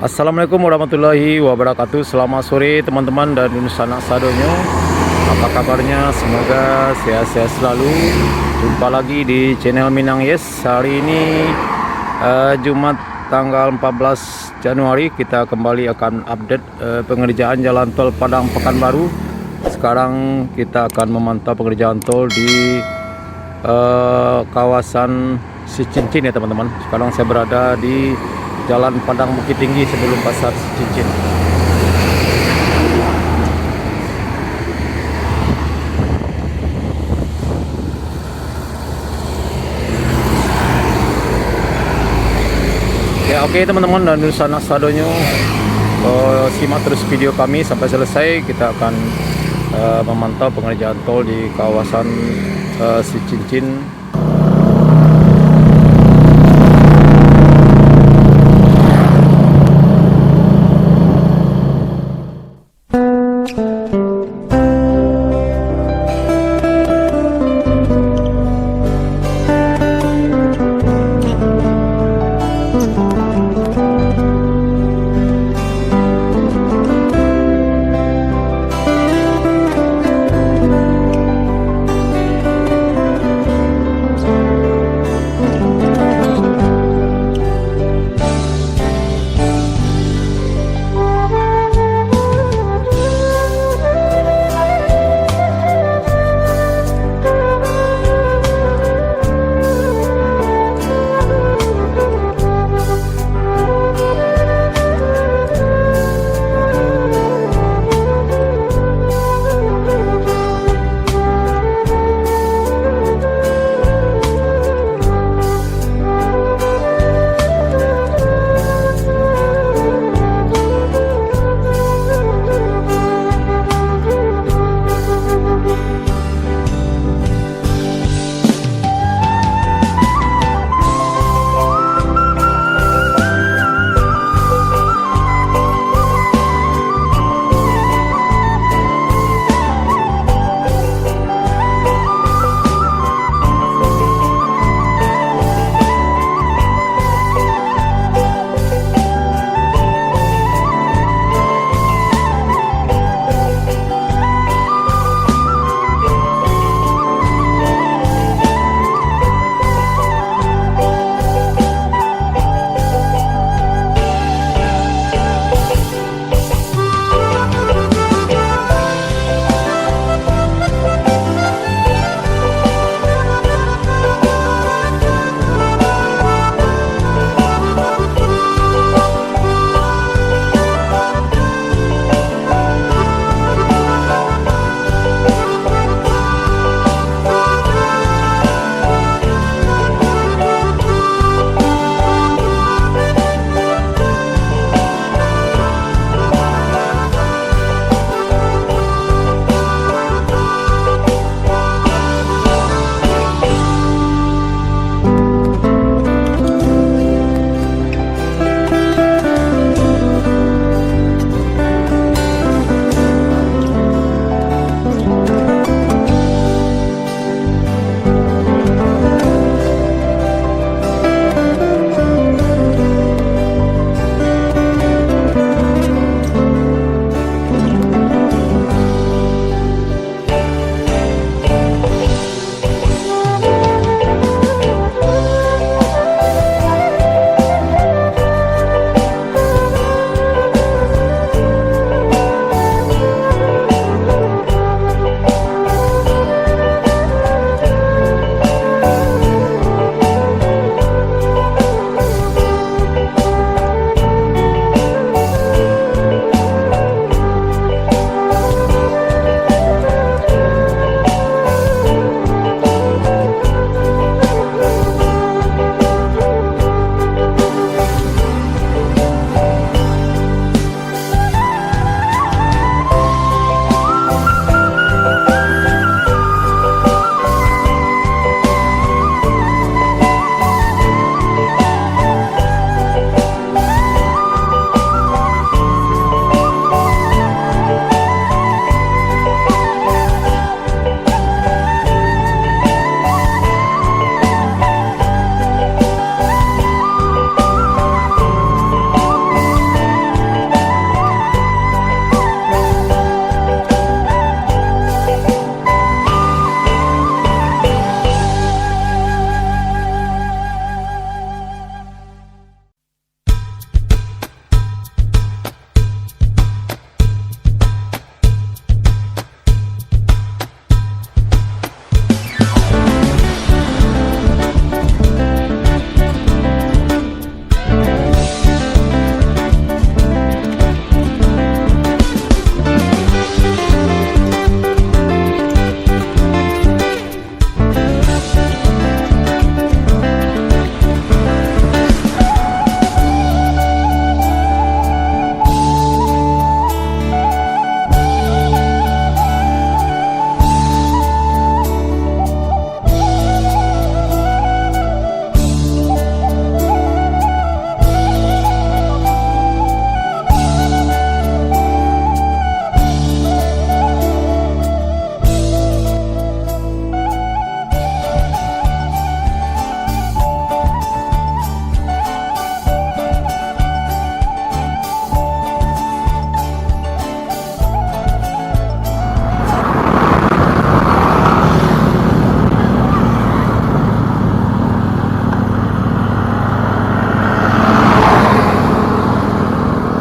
Assalamualaikum warahmatullahi wabarakatuh. Selamat sore teman-teman dan sanak sadonyo. Apa kabarnya? Semoga sehat-sehat selalu. Jumpa lagi di channel Minang Yes. Hari ini Jumat tanggal 14 Januari kita kembali akan update pengerjaan jalan tol Padang Pekanbaru. Sekarang kita akan memantau pengerjaan tol di kawasan Sicincin ya teman-teman. Sekarang saya berada di Jalan Padang Bukit Tinggi sebelum Pasar Cincin. Ya oke teman-teman dan sanak sadonyo, simak terus video kami sampai selesai. Kita akan memantau pengerjaan tol di kawasan Sicincin.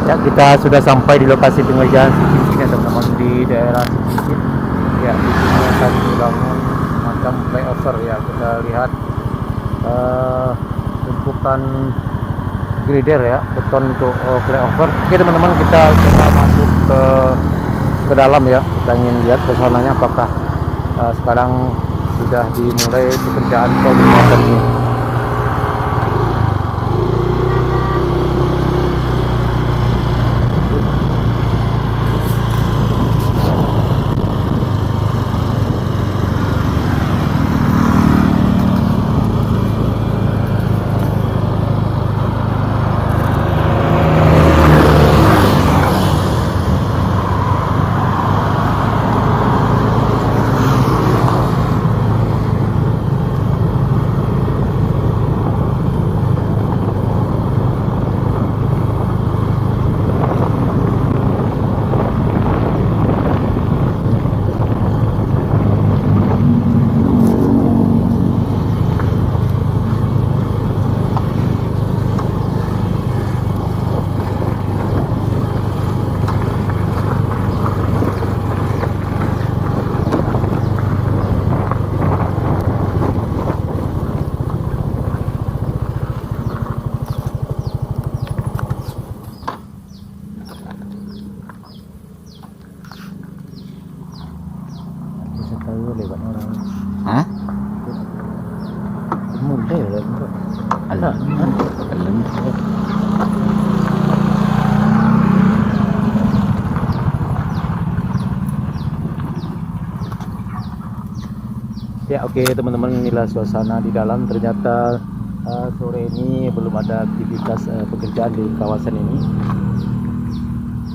Ya, kita sudah sampai di lokasi pengerjaan Sisikin ya teman-teman, di daerah Sisikin. Ya, di sini akan dibangun macam flyover ya. Kita lihat tumpukan grider ya, beton untuk flyover. Oke teman-teman, kita coba masuk ke dalam ya. Kita ingin lihat suasananya apakah sekarang sudah dimulai pekerjaan tol di kawasan ini. Lewat orang. Hah? Mulai lah bro. Alam. Alam. Ya oke teman-teman, inilah suasana di dalam. Ternyata sore ini belum ada aktivitas pekerjaan di kawasan ini.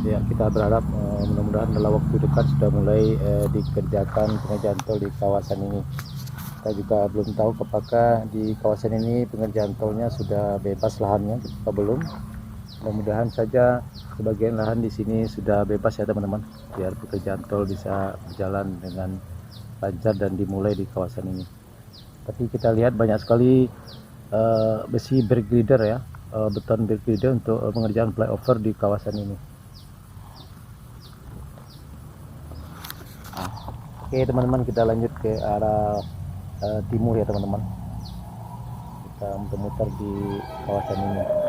Ya, kita berharap mudah-mudahan dalam waktu dekat sudah mulai dikerjakan pengerjaan tol di kawasan ini. Kita juga belum tahu apakah di kawasan ini pengerjaan tolnya sudah bebas lahannya atau belum. Mudah-mudahan saja sebagian lahan di sini sudah bebas ya teman-teman, biar pekerjaan tol bisa berjalan dengan lancar dan dimulai di kawasan ini. Tapi kita lihat banyak sekali besi berglider ya, beton berglider untuk pengerjaan flyover di kawasan ini. Oke teman-teman, kita lanjut ke arah timur ya teman-teman. Kita muter-muter di kawasan ini.